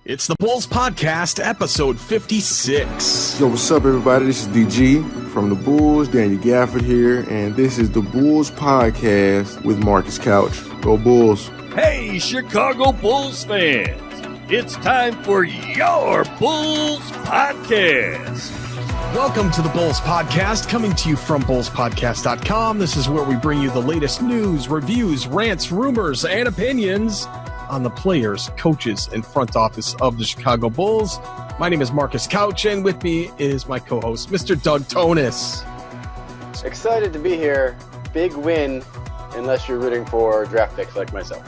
It's the Bulls Podcast, episode 56. Yo, what's up, everybody? This is DG from the Bulls, Daniel Gafford here, and this is the Bulls Podcast with Marcus Couch. Go Bulls. Hey, Chicago Bulls fans. It's time for your Bulls Podcast. Welcome to the Bulls Podcast, coming to you from bullspodcast.com. This is where we bring you the latest news, reviews, rants, rumors, and opinions on the players, coaches, and front office of the Chicago Bulls. My name is Marcus Couch, and with me is my co-host, Mr. Doug Thonus. Excited to be here. Big win, unless you're rooting for draft picks like myself.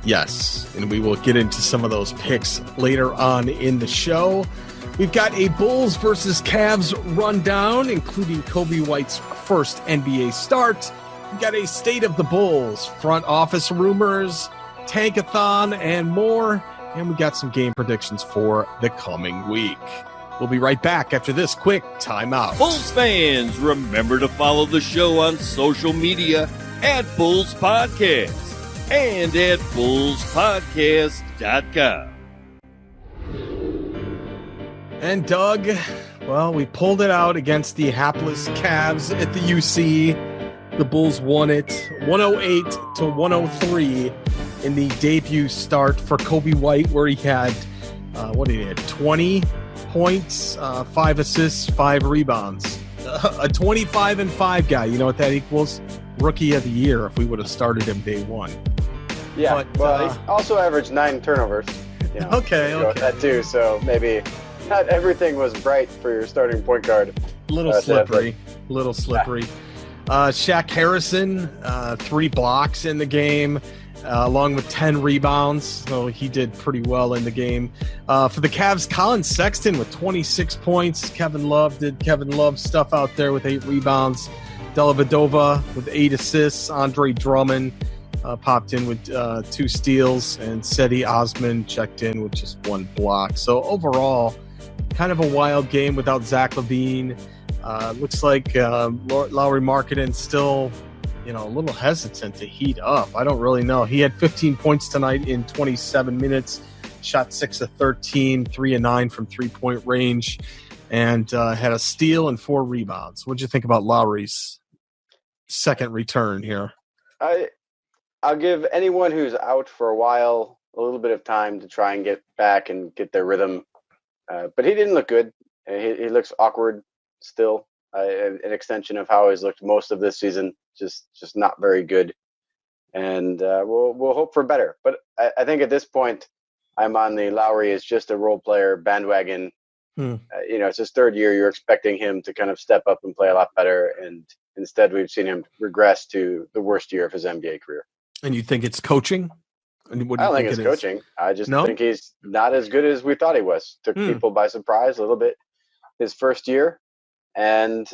Yes, and we will get into some of those picks later on in the show. We've got a Bulls versus Cavs rundown, including Kobe White's first NBA start. We've got a State of the Bulls, front office rumors, Tankathon, and more. And we got some game predictions for the coming week. We'll be right back after this quick timeout. Bulls fans, remember to follow the show on social media at Bulls Podcast and at bullspodcast.com. And Doug, well, we pulled it out against the hapless Cavs at the UC. The Bulls won it 108-103 in the debut start for Kobe White, where he had, 20 points, 5 assists, 5 rebounds. A 25-5 guy, you know what that equals? Rookie of the year if we would have started him day one. Yeah, but he also averaged 9 turnovers. You know, okay. That too, so maybe not everything was bright for your starting point guard. Little slippery. Shaq Harrison, 3 blocks in the game, along with 10 rebounds. So he did pretty well in the game. For the Cavs, Colin Sexton with 26 points. Kevin Love did Kevin Love stuff out there with 8 rebounds. Dellavedova with 8 assists. Andre Drummond popped in with 2 steals. And Cedi Osman checked in with just 1 block. So overall, kind of a wild game without Zach LaVine. Looks like Lauri Markkanen's still, a little hesitant to heat up. I don't really know. He had 15 points tonight in 27 minutes, shot 6 of 13, 3 of 9 from three-point range, and had a steal and 4 rebounds. What'd you think about Lauri's second return here? I'll give anyone who's out for a while a little bit of time to try and get back and get their rhythm. But he didn't look good. He looks awkward still. An extension of how he's looked most of this season, just not very good. And we'll hope for better. But I think at this point, I'm on the Lauri is just a role player bandwagon. It's his 3rd year. You're expecting him to kind of step up and play a lot better. And instead, we've seen him regress to the worst year of his NBA career. And you think it's coaching? I don't think it's coaching. I just think he's not as good as we thought he was. Took people by surprise a little bit his first year. And,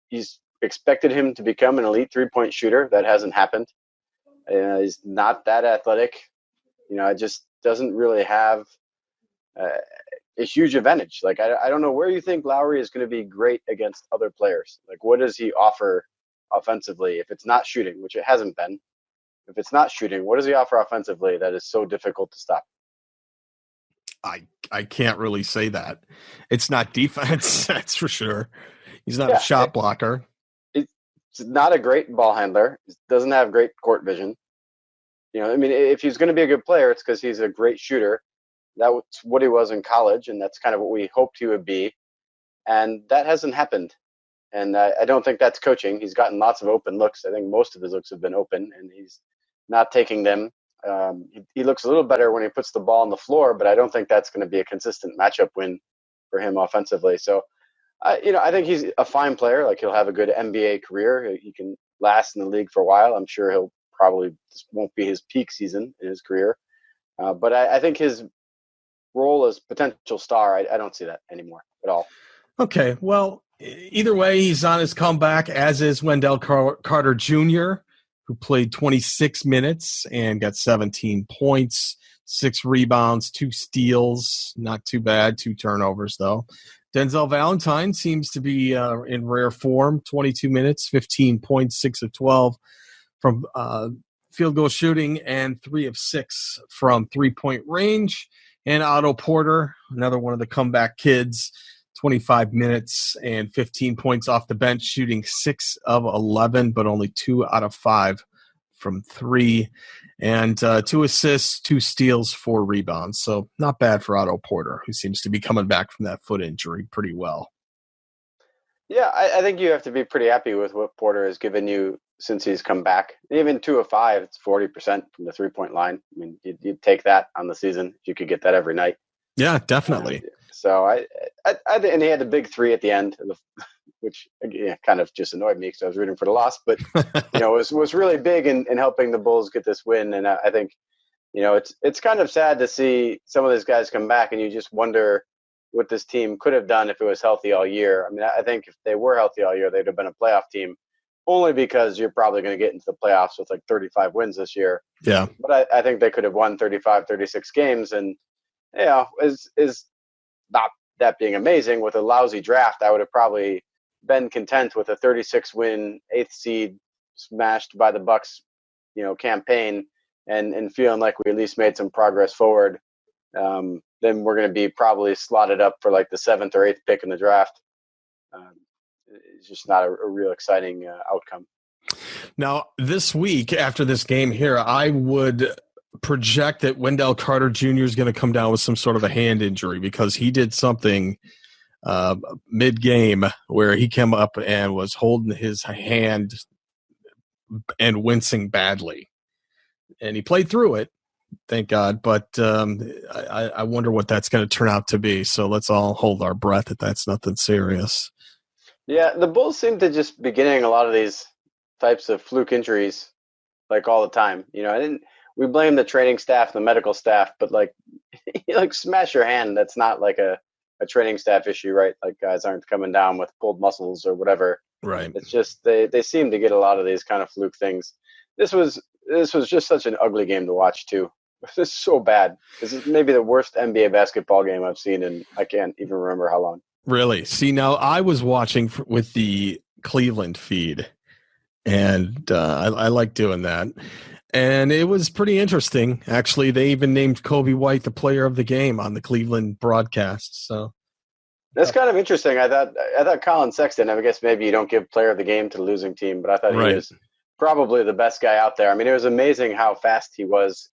he's expected him to become an elite 3-point shooter. That hasn't happened. He's not that athletic. It just doesn't really have a huge advantage. Like, I don't know where you think Lauri is going to be great against other players. Like, what does he offer offensively if it's not shooting, which it hasn't been? If it's not shooting, what does he offer offensively that is so difficult to stop? I can't really say that. It's not defense, that's for sure. He's not a shot blocker. He's not a great ball handler. He doesn't have great court vision. If he's going to be a good player, it's because he's a great shooter. That's what he was in college, and that's kind of what we hoped he would be. And that hasn't happened. And I don't think that's coaching. He's gotten lots of open looks. I think most of his looks have been open, and he's not taking them. He looks a little better when he puts the ball on the floor, but I don't think that's going to be a consistent matchup win for him offensively. So, I think he's a fine player. Like, he'll have a good NBA career. He can last in the league for a while. I'm sure this won't be his peak season in his career. But I think his role as potential star, I don't see that anymore at all. Okay, well, either way, he's on his comeback, as is Wendell Carter Jr., who played 26 minutes and got 17 points, 6 rebounds, 2 steals. Not too bad. 2 turnovers, though. Denzel Valentine seems to be in rare form. 22 minutes, 15 points, 6 of 12 from field goal shooting, and 3 of 6 from three-point range. And Otto Porter, another one of the comeback kids, 25 minutes and 15 points off the bench, shooting 6 of 11, but only 2 out of 5 from 3. And 2 assists, 2 steals, 4 rebounds. So not bad for Otto Porter, who seems to be coming back from that foot injury pretty well. Yeah, I think you have to be pretty happy with what Porter has given you since he's come back. Even 2 of 5, it's 40% from the 3-point line. I mean, you'd take that on the season if you could get that every night. Yeah, definitely. So I and he had the big 3 at the end, which again, kind of just annoyed me because I was rooting for the loss. But was really big in helping the Bulls get this win. And I think it's kind of sad to see some of these guys come back, and you just wonder what this team could have done if it was healthy all year. I mean, I think if they were healthy all year, they'd have been a playoff team, only because you're probably going to get into the playoffs with like 35 wins this year. Yeah. But I think they could have won 35, 36 games. And, is not that being amazing with a lousy draft. I would have probably been content with a 36-win, 8th seed smashed by the Bucks, campaign and feeling like we at least made some progress forward. Then we're going to be probably slotted up for like the 7th or 8th pick in the draft. It's just not a real exciting outcome. Now, this week after this game here, I would project that Wendell Carter Jr. is going to come down with some sort of a hand injury because he did something mid-game where he came up and was holding his hand and wincing badly. And he played through it. Thank God. But I wonder what that's going to turn out to be. So let's all hold our breath that that's nothing serious. Yeah, the Bulls seem to just be getting a lot of these types of fluke injuries like all the time. We blame the training staff, the medical staff, but like smash your hand. That's not like a training staff issue, right? Like guys aren't coming down with pulled muscles or whatever. Right. It's just they seem to get a lot of these kind of fluke things. This was just such an ugly game to watch too. This is so bad. This is maybe the worst NBA basketball game I've seen in I can't even remember how long. Really? See, now I was watching with the Cleveland feed, and I like doing that. And it was pretty interesting. Actually, they even named Kobe White the player of the game on the Cleveland broadcast. So that's kind of interesting. I thought Colin Sexton, I guess maybe you don't give player of the game to the losing team, but I thought he was probably the best guy out there. I mean, it was amazing how fast he was.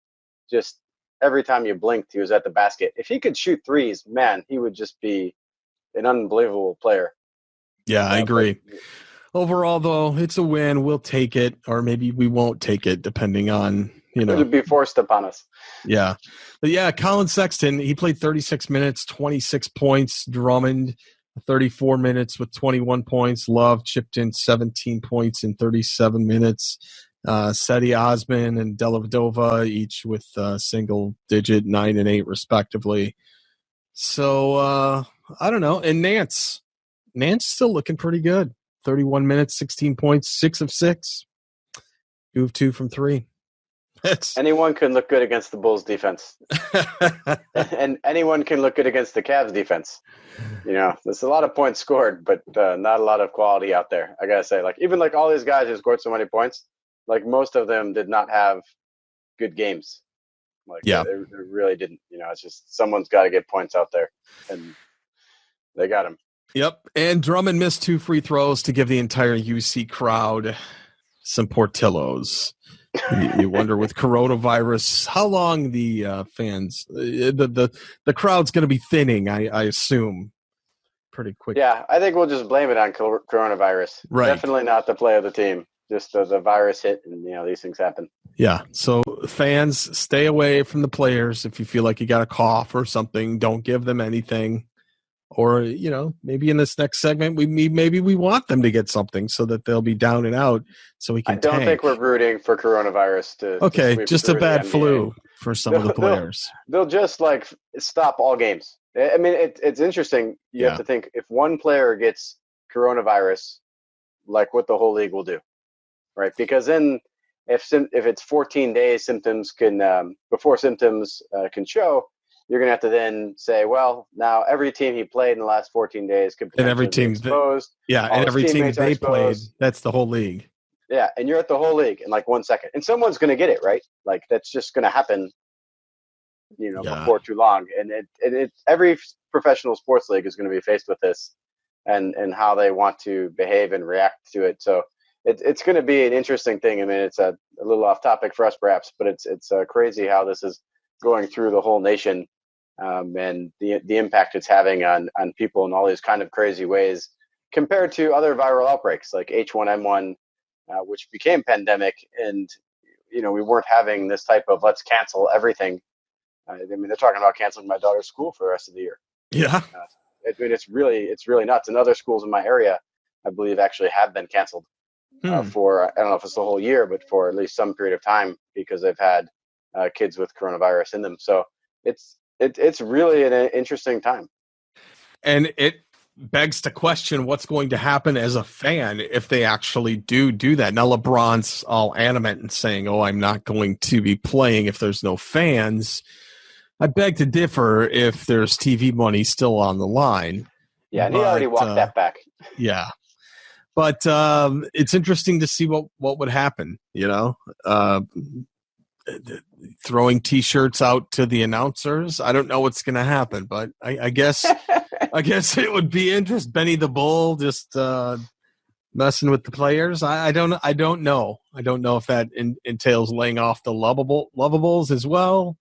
Just every time you blinked, he was at the basket. If he could shoot threes, man, he would just be an unbelievable player. Yeah, I agree. Overall, though, it's a win. We'll take it, or maybe we won't take it, depending on, It would be forced upon us. Yeah. But yeah, Colin Sexton, he played 36 minutes, 26 points. Drummond, 34 minutes with 21 points. Love chipped in 17 points in 37 minutes. Seti Osman and Dellavedova, each with single-digit 9 and 8, respectively. So, I don't know. And Nance still looking pretty good. 31 minutes, 16 points, 6 of 6. 2 of 2 from 3. Anyone can look good against the Bulls defense. And anyone can look good against the Cavs defense. There's a lot of points scored, but not a lot of quality out there. I got to say, even all these guys who scored so many points, most of them did not have good games. They really didn't. It's just someone's got to get points out there, and they got them. Yep, and Drummond missed 2 free throws to give the entire UC crowd some Portillos. You wonder with coronavirus how long the fans, the crowd's going to be thinning. I assume pretty quick. Yeah, I think we'll just blame it on coronavirus. Right. Definitely not the play of the team. Just the virus hit, and these things happen. Yeah. So fans, stay away from the players. If you feel like you got a cough or something, don't give them anything. Or, maybe in this next segment, maybe we want them to get something so that they'll be down and out so we can I don't think we're rooting for coronavirus to Okay, just a bad flu for some of the players. They'll just stop all games. I mean, it's interesting. You have to think if one player gets coronavirus, what the whole league will do, right? Because then if it's 14 days, symptoms before symptoms can show, you're going to have to then say, well, now every team he played in the last 14 days could potentially be exposed. And every team they played, that's the whole league. Yeah, and you're at the whole league in 1 second. And someone's going to get it, right? That's just going to happen before too long. And every professional sports league is going to be faced with this and how they want to behave and react to it. So it's going to be an interesting thing. I mean, it's a little off topic for us perhaps, but it's crazy how this is going through the whole nation, and the impact it's having on people in all these kind of crazy ways compared to other viral outbreaks like H1N1, which became pandemic. And, we weren't having this type of let's cancel everything. I mean, they're talking about canceling my daughter's school for the rest of the year. Yeah. It's really nuts. And other schools in my area, I believe, actually have been canceled for, I don't know if it's the whole year, but for at least some period of time because they've had kids with coronavirus in them. So it's really an interesting time. And it begs to question what's going to happen as a fan if they actually do that. Now, LeBron's all animate and saying, I'm not going to be playing if there's no fans. I beg to differ if there's TV money still on the line. Yeah, and he already walked that back. Yeah. But it's interesting to see what would happen, throwing T-shirts out to the announcers. I don't know what's going to happen, but I guess it would be interesting. Benny the Bull just messing with the players. I don't know. I don't know if that entails laying off the lovables as well.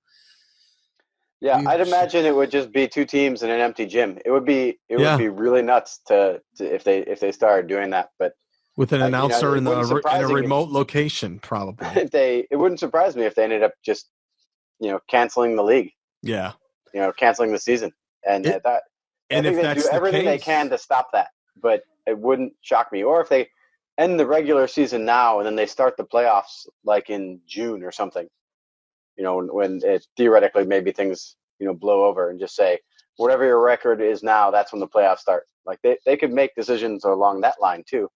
Yeah, I'd imagine it would just be two teams in an empty gym. It would be really nuts to if they started doing that. But with an announcer in a remote location, probably. It wouldn't surprise me if they ended up just canceling the league. Yeah, canceling the season, and I think they do everything they can to stop that. But it wouldn't shock me. Or if they end the regular season now and then they start the playoffs like in June or something. When it theoretically maybe things, blow over and just say, whatever your record is now, that's when the playoffs start. Like they could make decisions along that line too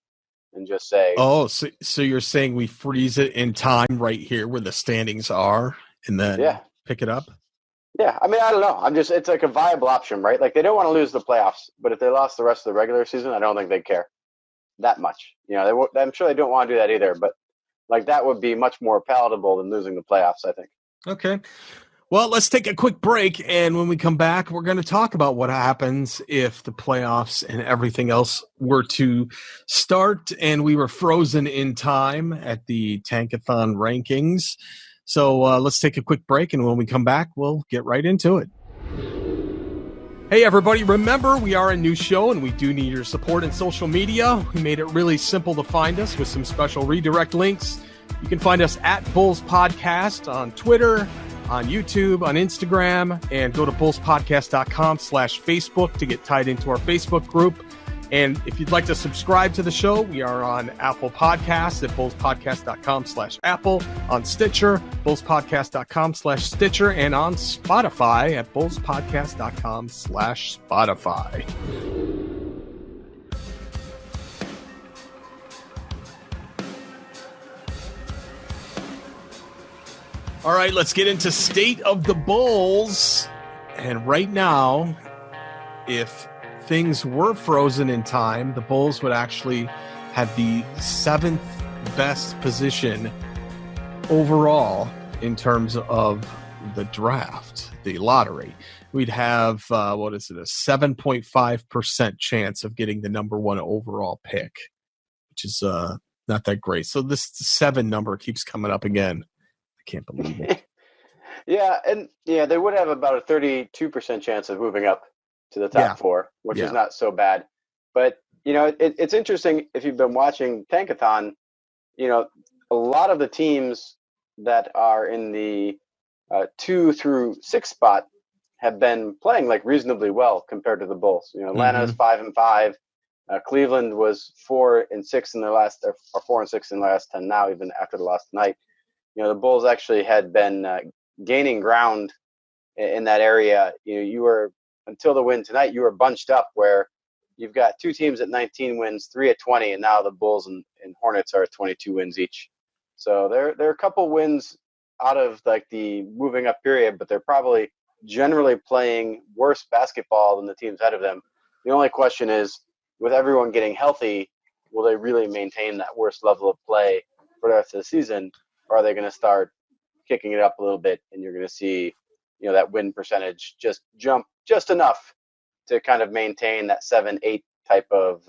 and just say. Oh, so you're saying we freeze it in time right here where the standings are and then pick it up? Yeah. I mean, I don't know. It's like a viable option, right? Like they don't want to lose the playoffs, but if they lost the rest of the regular season, I don't think they'd care that much. I'm sure they don't want to do that either, but like that would be much more palatable than losing the playoffs, I think. Okay. Well, let's take a quick break, and when we come back, we're going to talk about what happens if the playoffs and everything else were to start and we were frozen in time at the Tankathon rankings. So let's take a quick break, and when we come back, we'll get right into it. Hey, everybody. Remember, we are a new show, and we do need your support in social media. We made it really simple to find us with some special redirect links. You can find us at Bulls Podcast on Twitter, on YouTube, on Instagram, and go to bullspodcast.com/Facebook to get tied into our Facebook group. And if you'd like to subscribe to the show, we are on Apple Podcasts at bullspodcast.com/Apple, on Stitcher, bullspodcast.com/Stitcher, and on Spotify at bullspodcast.com/Spotify. All right, let's get into State of the Bulls. And right now, if things were frozen in time, the Bulls would actually have the 7th best position overall in terms of the draft, the lottery. We'd have, a 7.5% chance of getting the number 1 overall pick, which is not that great. So this 7 number keeps coming up again. Can't believe it. They would have about a 32% chance of moving up to the top 4, which is not so bad. But it's interesting if you've been watching Tankathon. A lot of the teams that are in the 2 through 6 spot have been playing like reasonably well compared to the Bulls. Atlanta's 5-5. Cleveland was 4-6 in their last, or 4-6 in the last 10 now, even after the last night. The Bulls actually had been gaining ground in that area. You were, until the win tonight, you were bunched up where you've got 2 teams at 19 wins, 3 at 20, and now the Bulls and Hornets are at 22 wins each. So they're a couple wins out of like the moving up period, but they're probably generally playing worse basketball than the teams ahead of them. The only question is, with everyone getting healthy, will they really maintain that worst level of play for the rest of the season? Or are they going to start kicking it up a little bit, and you're going to see that win percentage just jump just enough to kind of maintain that 7-8 type of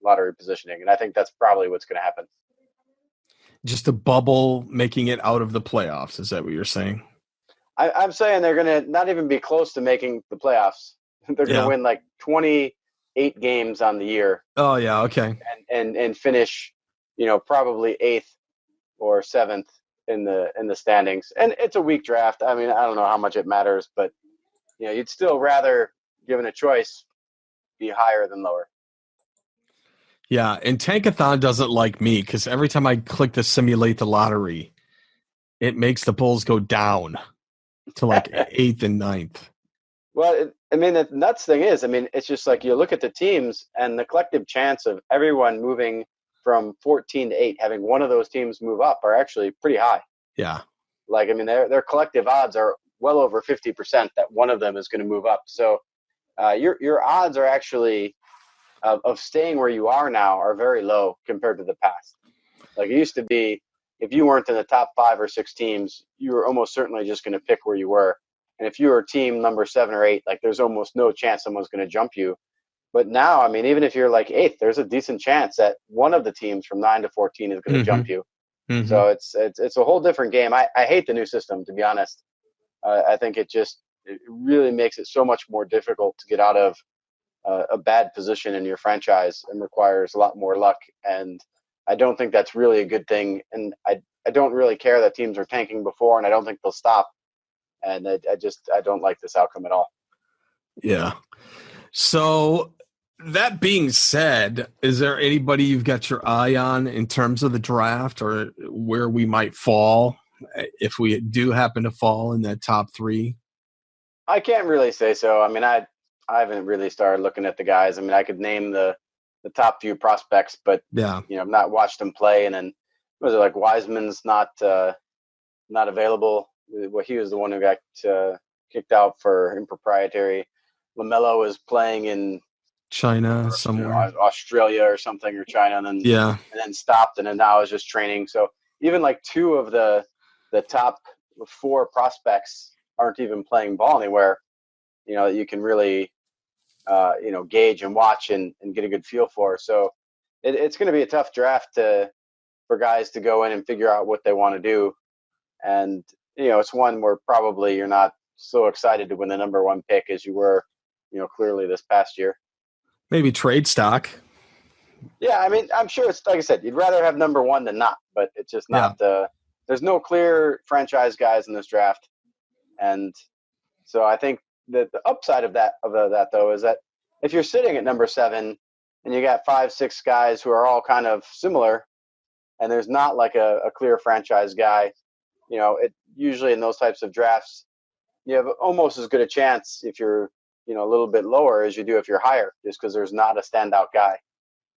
lottery positioning. And I think that's probably what's going to happen. Just a bubble making it out of the playoffs. Is that what you're saying? I'm saying they're going to not even be close to making the playoffs. They're going to win like 28 games on the year. Oh, yeah. Okay. And finish, probably 8th or 7th in the standings. And it's a weak draft. I mean, I don't know how much it matters, but you'd still rather, given a choice, be higher than lower. Yeah, and Tankathon doesn't like me because every time I click to simulate the lottery, it makes the Bulls go down to like 8th and 9th. Well, the nuts thing is, it's just like you look at the teams and the collective chance of everyone moving from 14 to 8, having one of those teams move up, are actually pretty high. Yeah. Like, their collective odds are well over 50% that one of them is going to move up. So your odds are actually of staying where you are now are very low compared to the past. Like, it used to be, if you weren't in the top 5 or 6 teams, you were almost certainly just going to pick where you were. And if you were team number 7 or 8, like, there's almost no chance someone's going to jump you. But now, even if you're like 8th, there's a decent chance that one of the teams from 9 to 14 is going to jump you. Mm-hmm. So it's a whole different game. I hate the new system, to be honest. I think it really makes it so much more difficult to get out of a bad position in your franchise, and requires a lot more luck. And I don't think that's really a good thing. And I don't really care that teams are tanking before, and I don't think they'll stop. And I don't like this outcome at all. Yeah. So that being said, is there anybody you've got your eye on in terms of the draft, or where we might fall if we do happen to fall in that top 3? I can't really say so. I haven't really started looking at the guys. I could name the top few prospects, but I've not watched them play. And then was it like Wiseman's not available? Well, he was the one who got kicked out for impropriety. LaMelo is playing in China somewhere, Australia or something, or China, and then stopped, and then now is just training. So even like 2 of the top 4 prospects aren't even playing ball anywhere. You can really, gauge and watch and get a good feel for. So it's going to be a tough draft for guys to go in and figure out what they want to do. And, it's one where probably you're not so excited to win the number 1 pick as you were, clearly this past year. Maybe trade stock. Yeah, I'm sure it's, like I said, you'd rather have number 1 than not, but it's just not there's no clear franchise guys in this draft. And so I think that the upside of that though is that if you're sitting at number 7 and you got 5, 6 guys who are all kind of similar, and there's not like a clear franchise guy, it usually in those types of drafts, you have almost as good a chance if you're a little bit lower as you do if you're higher, just because there's not a standout guy.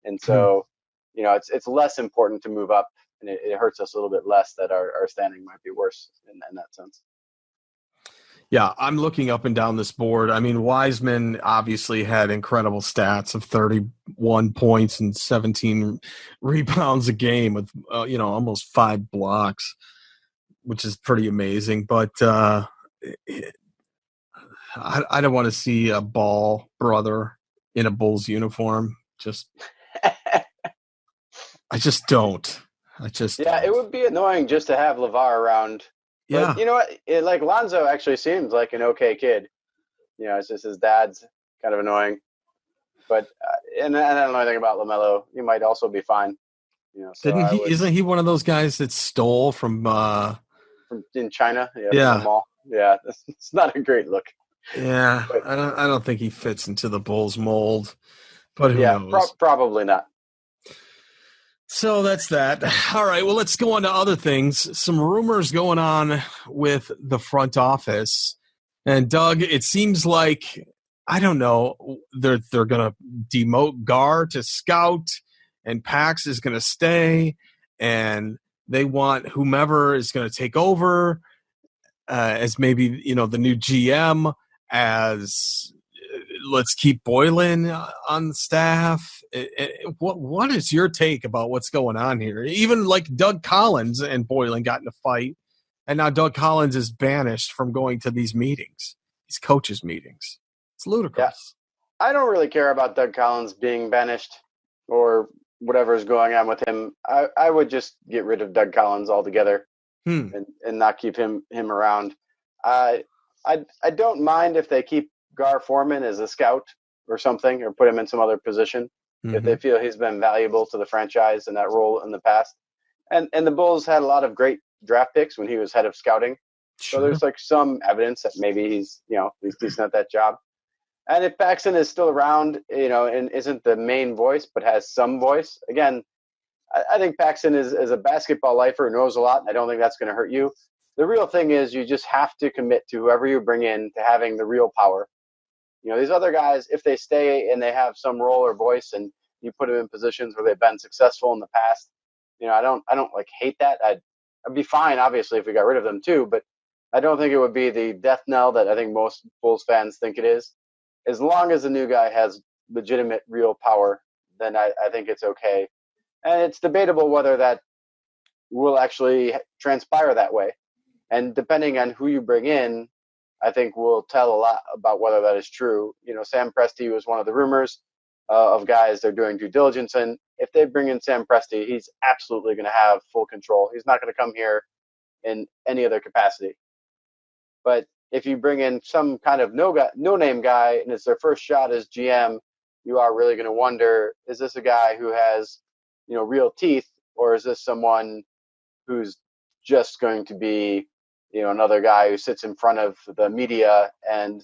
And so it's less important to move up, and it hurts us a little bit less that our standing might be worse in that sense. Yeah, I'm looking up and down this board. Wiseman obviously had incredible stats of 31 points and 17 rebounds a game with, almost 5 blocks, which is pretty amazing. But I don't want to see a Ball brother in a Bulls uniform. I just don't. It would be annoying just to have LeVar around. Yeah. But you know what? Like, Lonzo actually seems like an okay kid. It's just his dad's kind of annoying. But and I don't know anything about LaMelo. He might also be fine. So isn't he one of those guys that stole from in China? Yeah. From the mall. Yeah, it's not a great look. Yeah, but I don't think he fits into the Bulls mold. But who knows? Probably not. So that's that. All right, well, let's go on to other things. Some rumors going on with the front office. And, Doug, it seems like, I don't know, they're going to demote Gar to scout, and Pax is going to stay, and they want whomever is going to take over as maybe, the new GM, as let's keep Boylan on the staff. What is your take about what's going on here? Even like Doug Collins and Boylan got in a fight And now Doug Collins is banished from going to these meetings, these coaches' meetings. It's ludicrous. Yeah. I don't really care about Doug Collins being banished or whatever is going on with him. I would just get rid of Doug Collins altogether and not keep him around. I don't mind if they keep Gar Forman as a scout or something, or put him in some other position if they feel he's been valuable to the franchise in that role in the past. And the Bulls had a lot of great draft picks when he was head of scouting. Sure. So there's like some evidence that maybe he's decent at that job. And if Paxson is still around, and isn't the main voice, but has some voice, again, I think Paxson is a basketball lifer, knows a lot, and I don't think that's going to hurt you. The real thing is you just have to commit to whoever you bring in to having the real power. These other guys, if they stay and they have some role or voice and you put them in positions where they've been successful in the past, I don't like hate that. I'd be fine, obviously, if we got rid of them too, but I don't think it would be the death knell that I think most Bulls fans think it is. As long as the new guy has legitimate, real power, then I think it's okay. And it's debatable whether that will actually transpire that way. And depending on who you bring in, I think will tell a lot about whether that is true. Sam Presti was one of the rumors of guys they're doing due diligence. And if they bring in Sam Presti, he's absolutely going to have full control. He's not going to come here in any other capacity. But if you bring in some kind of no-name guy and it's their first shot as GM, you are really going to wonder, is this a guy who has, real teeth, or is this someone who's just going to be, another guy who sits in front of the media and,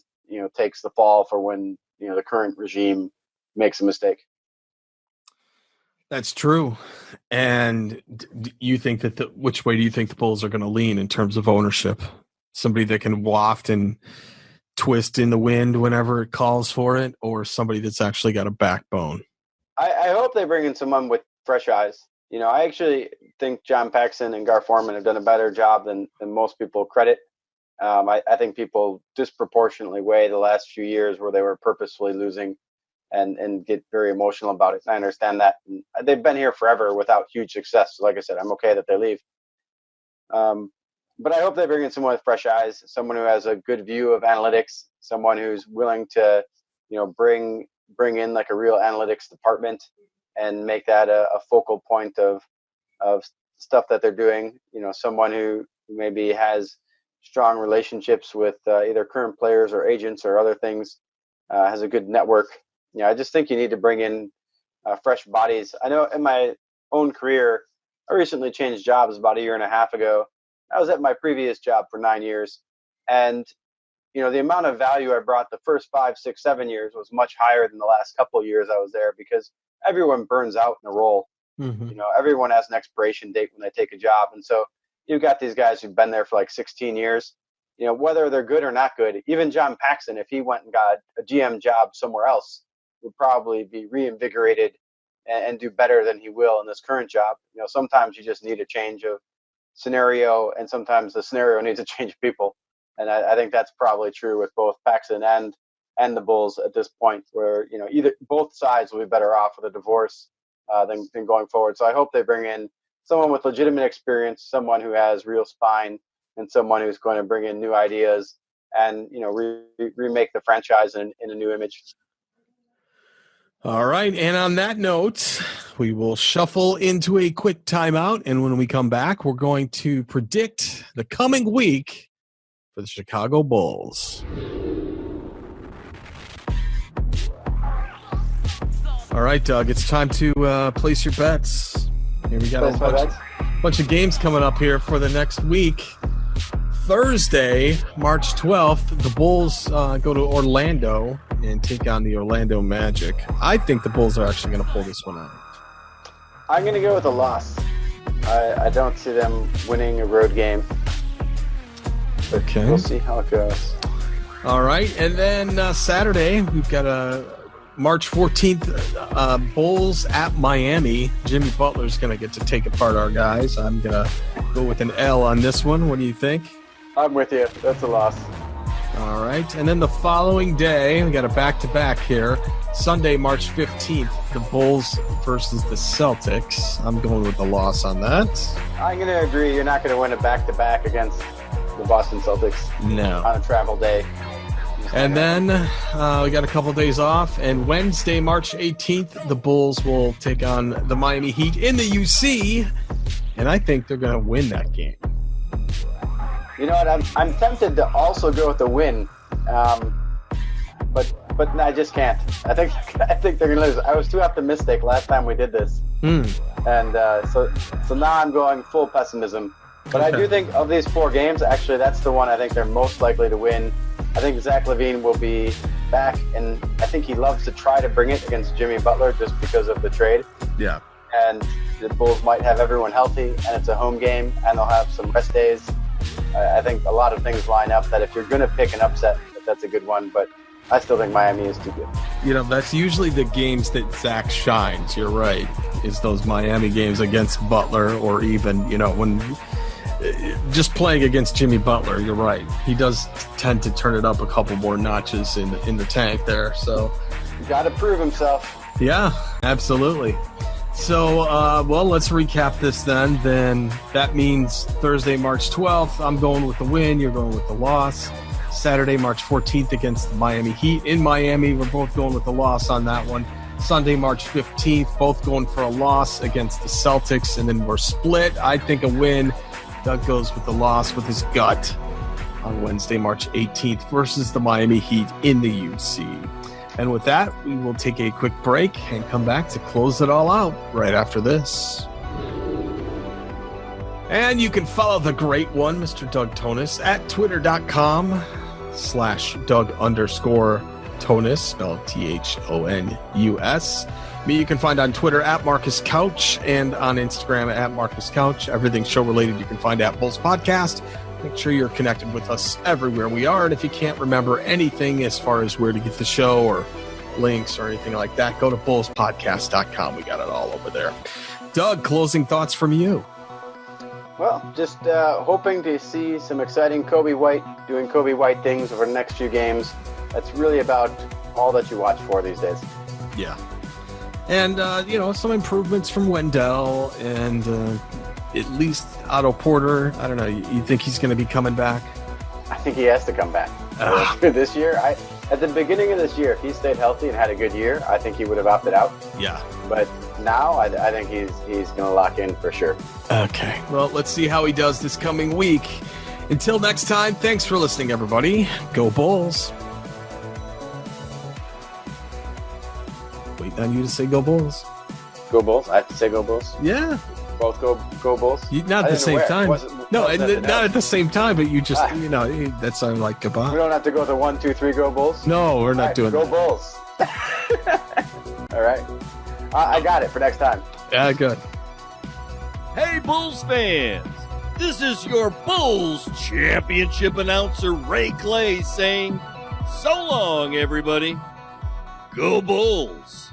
takes the fall for when, the current regime makes a mistake. That's true. And you think that which way do you think the Bulls are going to lean in terms of ownership? Somebody that can waft and twist in the wind whenever it calls for it, or somebody that's actually got a backbone? I hope they bring in someone with fresh eyes. I actually think John Paxson and Gar Forman have done a better job than most people credit. I think people disproportionately weigh the last few years where they were purposefully losing and get very emotional about it. And I understand that. And they've been here forever without huge success. So like I said, I'm okay that they leave. But I hope they bring in someone with fresh eyes, someone who has a good view of analytics, someone who's willing to, bring in like a real analytics department and make that a focal point of stuff that they're doing. Someone who maybe has strong relationships with either current players or agents or other things, has a good network. I just think you need to bring in fresh bodies. I know in my own career, I recently changed jobs about a year and a half ago. I was at my previous job for 9 years, and the amount of value I brought the first 5, 6, 7 years was much higher than the last couple of years I was there, because everyone burns out in a role. Everyone has an expiration date when they take a job, and so you've got these guys who've been there for like 16 years. Whether they're good or not good, even John Paxson, if he went and got a GM job somewhere else, would probably be reinvigorated and do better than he will in this current job. Sometimes you just need a change of scenario, and sometimes the scenario needs a change of people. And I think that's probably true with both Paxson and the Bulls at this point, where either both sides will be better off with a divorce than going forward. So I hope they bring in someone with legitimate experience, someone who has real spine, and someone who's going to bring in new ideas and remake the franchise in a new image. All right, and on that note, we will shuffle into a quick timeout, and when we come back, we're going to predict the coming week for the Chicago Bulls. All right, Doug, it's time to place your bets. Here we got a bunch of games coming up here for the next week. Thursday, March 12th, the Bulls go to Orlando and take on the Orlando Magic. I think the Bulls are actually going to pull this one out. I'm going to go with a loss. I don't see them winning a road game. Okay. We'll see how it goes. All right. And then Saturday, we've got a March 14th, Bulls at Miami. Jimmy Butler's going to get to take apart our guys. I'm going to go with an L on this one. What do you think? I'm with you. That's a loss. All right. And then the following day, we got a back-to-back here. Sunday, March 15th, the Bulls versus the Celtics. I'm going with the loss on that. I'm going to agree. You're not going to win a back-to-back against the Boston Celtics No. on a travel day. And then we got a couple days off. And Wednesday, March 18th, the Bulls will take on the Miami Heat in the UC. And I think they're going to win that game. You know what? I'm tempted to also go with the win, but I just can't. I think they're gonna lose. I was too optimistic last time we did this, and so now I'm going full pessimism. But Okay. I do think of these 4 games, actually, that's the one I think they're most likely to win. I think Zach LaVine will be back, and I think he loves to try to bring it against Jimmy Butler just because of the trade. Yeah. And the Bulls might have everyone healthy, and it's a home game, and they'll have some rest days. I think a lot of things line up that if you're going to pick an upset, that's a good one. But I still think Miami is too good. You know, that's usually the games that Zach shines. You're right. Is those Miami games against Butler, or even, you know, when just playing against Jimmy Butler. You're right. He does tend to turn it up a couple more notches in the tank there. So You got to prove himself. yeah, absolutely. So, well, let's recap this then. Then that means Thursday, March 12th, I'm going with the win. You're going with the loss. Saturday, March 14th against the Miami Heat in Miami. We're both going with the loss on that one. Sunday, March 15th, both going for a loss against the Celtics. And then we're split. I think a win. Doug goes with the loss with his gut on Wednesday, March 18th versus the Miami Heat in the UC. And with that, we will take a quick break and come back to close it all out right after this. And you can follow the great one, Mr. Doug Thonus, at twitter.com/Doug_Thonus, spelled THONUS. Me, you can find on Twitter at Marcus Couch and on Instagram at Marcus Couch. Everything show related you can find at Bulls Podcast. Make sure you're connected with us everywhere we are. And if you can't remember anything as far as where to get the show or links or anything like that, go to bullspodcast.com. We got it all over there. Doug, closing thoughts from you. Well, just hoping to see some exciting Kobe White doing Kobe White things over the next few games. That's really about all that you watch for these days. Yeah. And, you know, some improvements from Wendell and at least Otto Porter. I don't know. You think he's going to be coming back? I think he has to come back. This year, at the beginning of this year, if he stayed healthy and had a good year, I think he would have opted out. Yeah. But now, I think he's going to lock in for sure. Okay. Well, let's see how he does this coming week. Until next time, thanks for listening, everybody. Go Bulls. Waiting on you to say go Bulls. Go Bulls? I have to say go Bulls? Yeah. Both go Bulls? Not at the same time. No, wasn't not at the same time, but you just, you know, that sounded like We goodbye. don't have to go to 1, 2, 3, go Bulls? No, we're not doing go that. Bulls. All right. I got it for next time. Yeah, good. Hey, Bulls fans! This is your Bulls championship announcer, Ray Clay, saying, so long, everybody. Go Bulls!